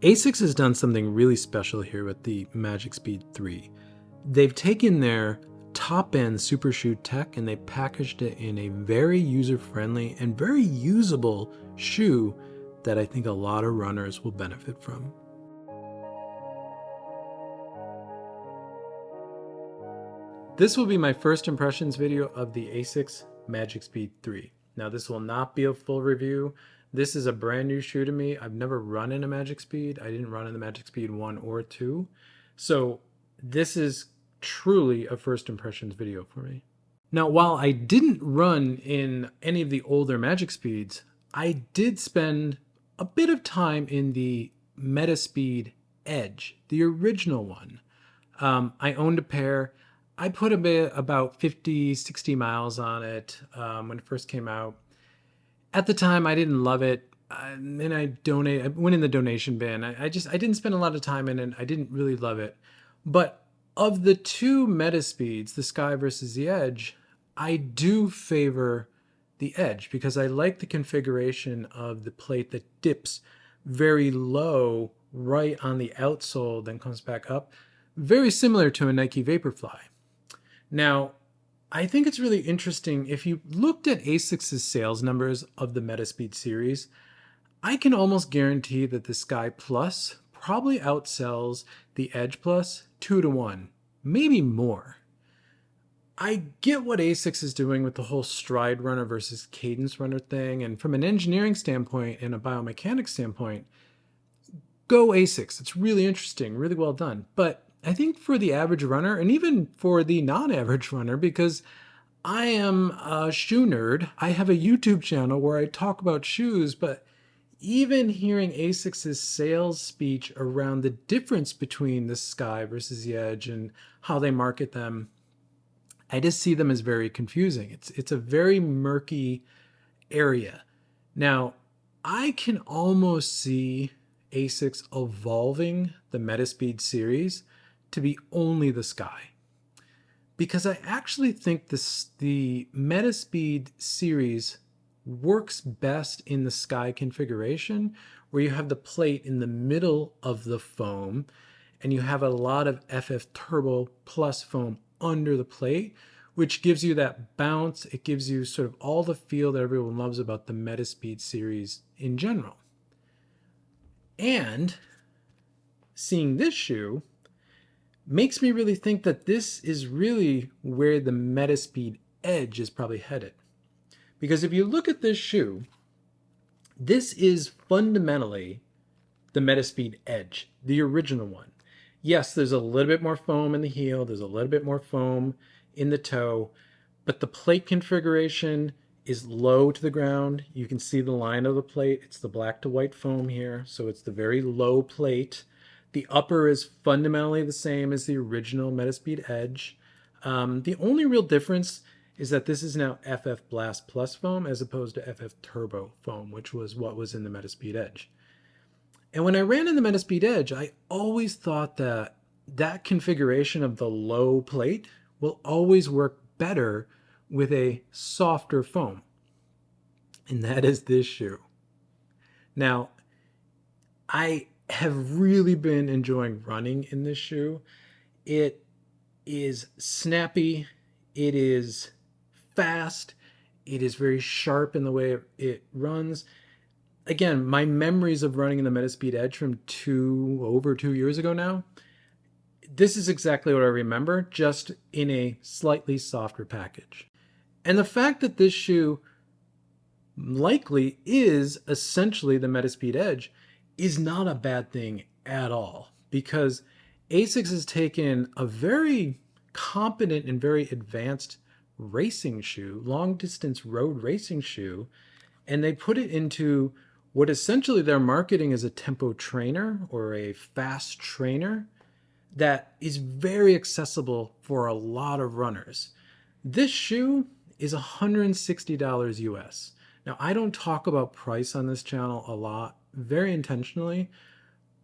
Asics has done something really special here with the Magic Speed 3. They've taken their top-end super shoe tech and they packaged it in a very user-friendly and very usable shoe that I think a lot of runners will benefit from. This will be my first impressions video of the Asics Magic Speed 3. Now this will not be a full review. This is a brand new shoe to me. I've never run in a Magic Speed. I didn't run in the Magic Speed 1 or 2. So this is truly a first impressions video for me. Now, while I didn't run in any of the older Magic Speeds, I did spend a bit of time in the Metaspeed Edge, the original one. I owned a pair. I put about 50, 60 miles on it when it first came out. At the time, I didn't love it, and I went in the donation bin. I didn't spend a lot of time in it. I didn't really love it. But of the two Metaspeeds, the Sky versus the Edge, I do favor the Edge because I like the configuration of the plate that dips very low right on the outsole, then comes back up. Very similar to a Nike Vaporfly. Now, I think it's really interesting. If you looked at Asics' sales numbers of the Metaspeed series, I can almost guarantee that the Sky Plus probably outsells the Edge Plus 2 to 1, maybe more. I get what Asics is doing with the whole stride runner versus cadence runner thing, and from an engineering standpoint and a biomechanics standpoint, go Asics. It's really interesting, really well done. But I think for the average runner, and even for the non-average runner, because I am a shoe nerd, I have a YouTube channel where I talk about shoes, but even hearing Asics' sales speech around the difference between the Sky versus the Edge and how they market them, I just see them as very confusing. It's a very murky area. Now, I can almost see Asics evolving the Metaspeed series to be only the Sky, because I actually think the Metaspeed series works best in the Sky configuration, where you have the plate in the middle of the foam and you have a lot of FF Turbo Plus foam under the plate, which gives you that bounce. It gives you sort of all the feel that everyone loves about the Metaspeed series in general. And seeing this shoe makes me really think that this is really where the Metaspeed Edge is probably headed. Because if you look at this shoe, this is fundamentally the Metaspeed Edge, the original one. Yes, there's a little bit more foam in the heel, there's a little bit more foam in the toe, but the plate configuration is low to the ground. You can see the line of the plate. It's the black to white foam here, so it's the very low plate. The upper is fundamentally the same as the original Metaspeed Edge. The only real difference is that this is now FF Blast Plus foam as opposed to FF Turbo foam, which was what was in the Metaspeed Edge. And when I ran in the Metaspeed Edge, I always thought that that configuration of the low plate will always work better with a softer foam. And that is this shoe. Now, I have really been enjoying running in this shoe. It is snappy, it is fast, it is very sharp in the way it runs. Again, my memories of running in the Metaspeed Edge from over 2 years ago now, this is exactly what I remember, just in a slightly softer package. And the fact that this shoe likely is essentially the Metaspeed Edge is not a bad thing at all, because Asics has taken a very competent and very advanced racing shoe, long distance road racing shoe, and they put it into what essentially they're marketing as a tempo trainer or a fast trainer that is very accessible for a lot of runners. This shoe is $160 US. Now, I don't talk about price on this channel a lot, very intentionally,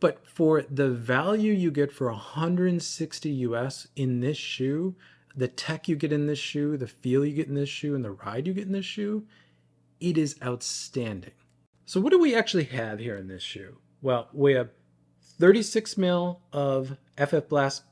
but for the value you get for $160 US in this shoe, the tech you get in this shoe, the feel you get in this shoe, and the ride you get in this shoe, it is outstanding. So what do we actually have here in this shoe? Well, we have 36 mil of FF Blast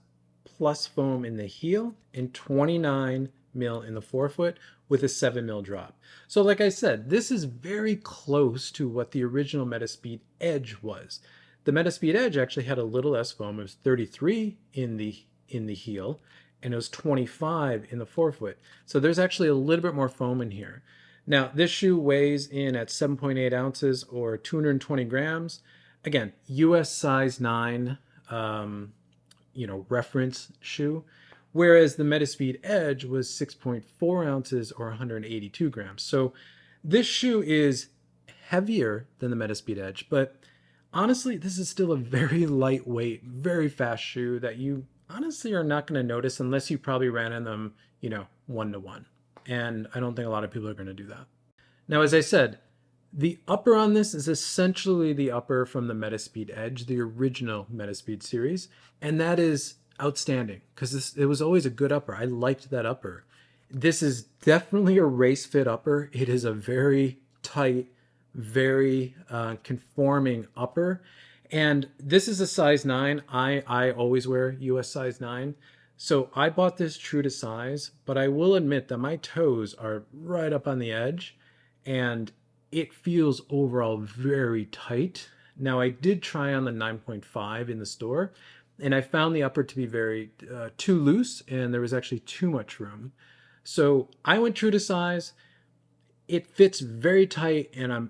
Plus foam in the heel and 29 mil in the forefoot with a 7 mil drop. So like I said, this is very close to what the original Metaspeed Edge was. The Metaspeed Edge actually had a little less foam. It was 33 in the heel and it was 25 in the forefoot. So there's actually a little bit more foam in here. Now this shoe weighs in at 7.8 ounces or 220 grams. Again, US size 9 reference shoe, whereas the Metaspeed Edge was 6.4 ounces or 182 grams. So this shoe is heavier than the Metaspeed Edge, but honestly, this is still a very lightweight, very fast shoe that you honestly are not going to notice unless you probably ran in them, 1-to-1. And I don't think a lot of people are going to do that. Now, as I said, the upper on this is essentially the upper from the Metaspeed Edge, the original Metaspeed series, and that is outstanding because it was always a good upper. I liked that upper. This is definitely a race fit upper. It is a very tight, very conforming upper, and this is a size 9. I always wear US size 9. So I bought this true to size, but I will admit that my toes are right up on the edge and it feels overall very tight. Now I did try on the 9.5 in the store and I found the upper to be very too loose and there was actually too much room. So I went true to size. It fits very tight and I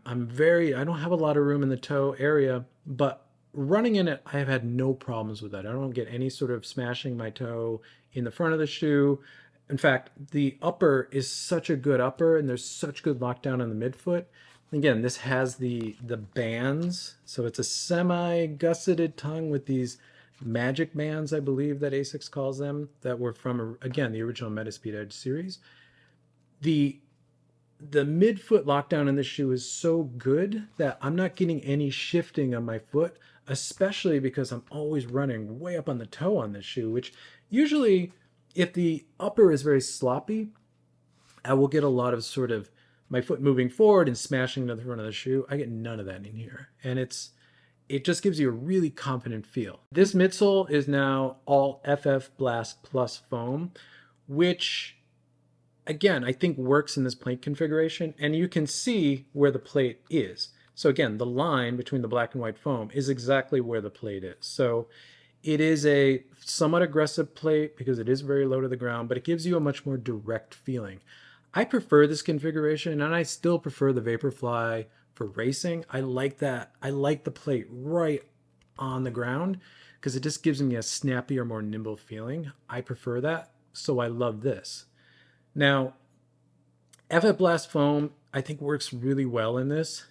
don't have a lot of room in the toe area, but running in it, I have had no problems with that. I don't get any sort of smashing my toe in the front of the shoe. In fact, the upper is such a good upper and there's such good lockdown on the midfoot. Again, this has the bands, so it's a semi-gusseted tongue with these magic bands, I believe that Asics calls them, that were from, again, the original Metaspeed Edge series. The midfoot lockdown in this shoe is so good that I'm not getting any shifting on my foot, especially because I'm always running way up on the toe on this shoe, which usually, if the upper is very sloppy, I will get a lot of sort of my foot moving forward and smashing into the front of the shoe. I get none of that in here. And it just gives you a really confident feel. This midsole is now all FF Blast Plus foam, which again, I think works in this plate configuration. And you can see where the plate is. So again, the line between the black and white foam is exactly where the plate is. So it is a somewhat aggressive plate because it is very low to the ground, but it gives you a much more direct feeling. I prefer this configuration and I still prefer the Vaporfly for racing. I like that. I like the plate right on the ground because it just gives me a snappier, more nimble feeling. I prefer that, so I love this. Now, FF Blast foam I think works really well in this.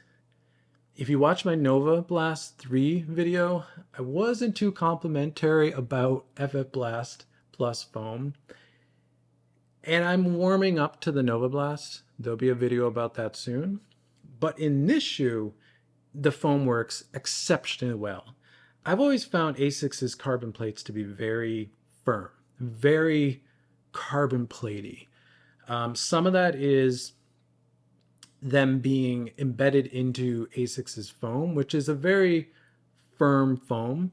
If you watch my Nova Blast 3 video, I wasn't too complimentary about FF Blast Plus foam. And I'm warming up to the Nova Blast. There'll be a video about that soon. But in this shoe, the foam works exceptionally well. I've always found Asics' carbon plates to be very firm, very carbon platey. Some of that is them being embedded into Asics' foam, which is a very firm foam.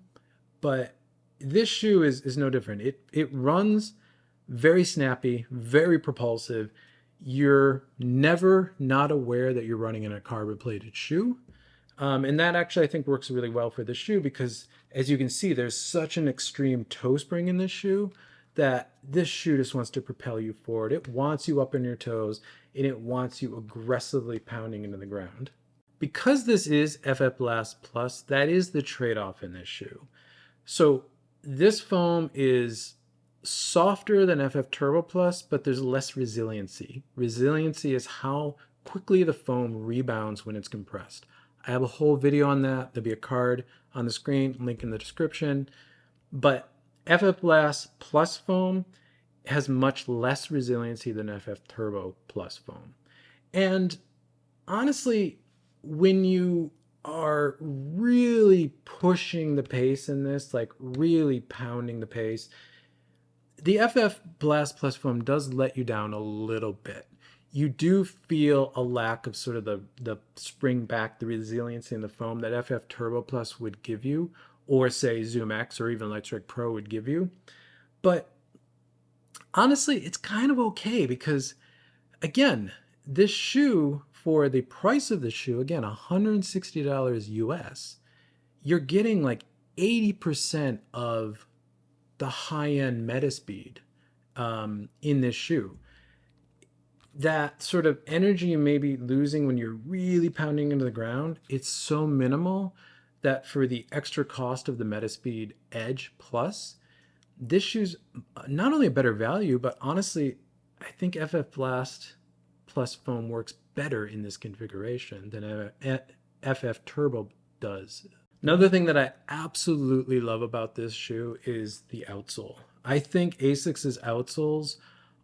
But this shoe is no different. It runs very snappy, very propulsive. You're never not aware that you're running in a carbon plated shoe. And that actually I think works really well for the shoe because as you can see, there's such an extreme toe spring in this shoe that this shoe just wants to propel you forward. It wants you up on your toes and it wants you aggressively pounding into the ground. Because this is FF Blast Plus, that is the trade-off in this shoe. So this foam is softer than FF Turbo Plus, but there's less resiliency. Resiliency is how quickly the foam rebounds when it's compressed. I have a whole video on that. There'll be a card on the screen, link in the description. But FF Blast Plus foam has much less resiliency than FF Turbo Plus foam. And honestly, when you are really pushing the pace in this, like really pounding the pace, the FF Blast Plus foam does let you down a little bit. You do feel a lack of sort of the spring back, the resiliency in the foam that FF Turbo Plus would give you, or say Zoom X or even Lightstrike Pro would give you. But honestly, it's kind of okay because, again, this shoe, for the price of the shoe, again, $160 US, you're getting like 80% of the high-end Metaspeed in this shoe. That sort of energy you may be losing when you're really pounding into the ground, it's so minimal that for the extra cost of the Metaspeed Edge Plus, this shoe's not only a better value, but honestly, I think FF Blast Plus foam works better in this configuration than FF Turbo does. Another thing that I absolutely love about this shoe is the outsole. I think Asics' outsoles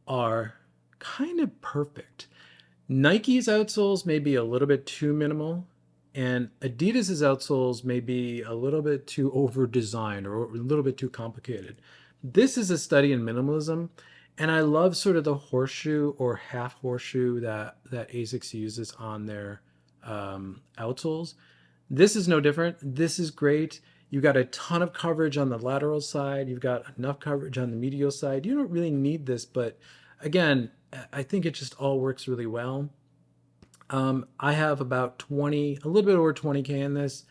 are kind of perfect. Nike's outsoles may be a little bit too minimal, and Adidas's outsoles may be a little bit too over-designed or a little bit too complicated. This is a study in minimalism, and I love sort of the horseshoe or half horseshoe that Asics uses on their outsoles. This is no different. This is great. You've got a ton of coverage on the lateral side. You've got enough coverage on the medial side. You don't really need this, but again, I think it just all works really well. I have about a little bit over 20K in this.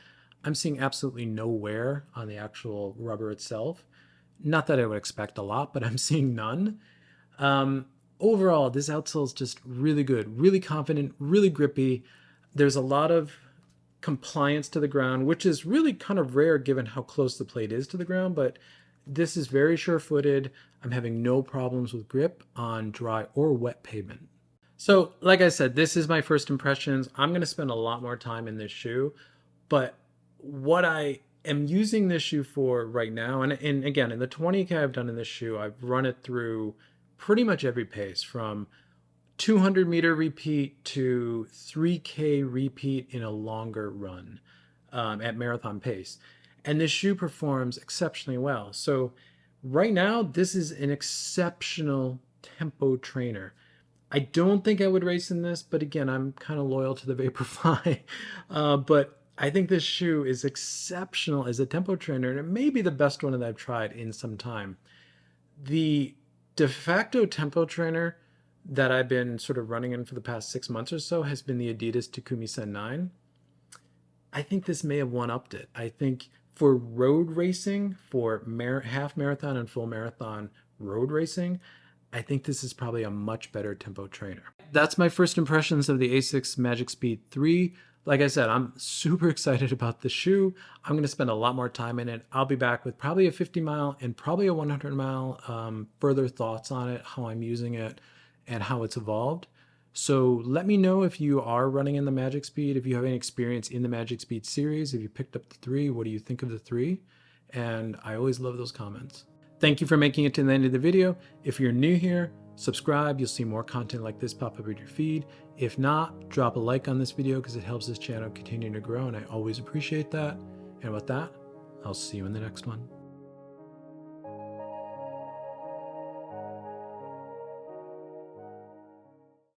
I'm seeing absolutely no wear on the actual rubber itself. Not that I would expect a lot, but I'm seeing none. Overall, this outsole is just really good, really confident, really grippy. There's a lot of compliance to the ground, which is really kind of rare given how close the plate is to the ground, but this is very sure-footed. I'm having no problems with grip on dry or wet pavement. So like I said, this is my first impressions. I'm going to spend a lot more time in this shoe, but what I am using this shoe for right now, and again, in the 20K I've done in this shoe, I've run it through pretty much every pace, from 200-meter repeat to 3K repeat in a longer run at marathon pace. And this shoe performs exceptionally well. So right now, this is an exceptional tempo trainer. I don't think I would race in this, but again, I'm kind of loyal to the Vaporfly. But I think this shoe is exceptional as a tempo trainer, and it may be the best one that I've tried in some time. The de facto tempo trainer that I've been sort of running in for the past 6 months or so has been the Adidas Takumi Sen 9. I think this may have one-upped it. I think for road racing, for half marathon and full marathon road racing, I think this is probably a much better tempo trainer. That's my first impressions of the Asics Magic Speed 3. Like I said, I'm super excited about the shoe. I'm going to spend a lot more time in it. I'll be back with probably a 50-mile and probably a 100-mile further thoughts on it, how I'm using it, and how it's evolved. So let me know if you are running in the Magic Speed, if you have any experience in the Magic Speed series, if you picked up the 3, what do you think of the 3? And I always love those comments. Thank you for making it to the end of the video. If you're new here, subscribe. You'll see more content like this pop up in your feed. If not, drop a like on this video because it helps this channel continue to grow, and I always appreciate that. And with that, I'll see you in the next one.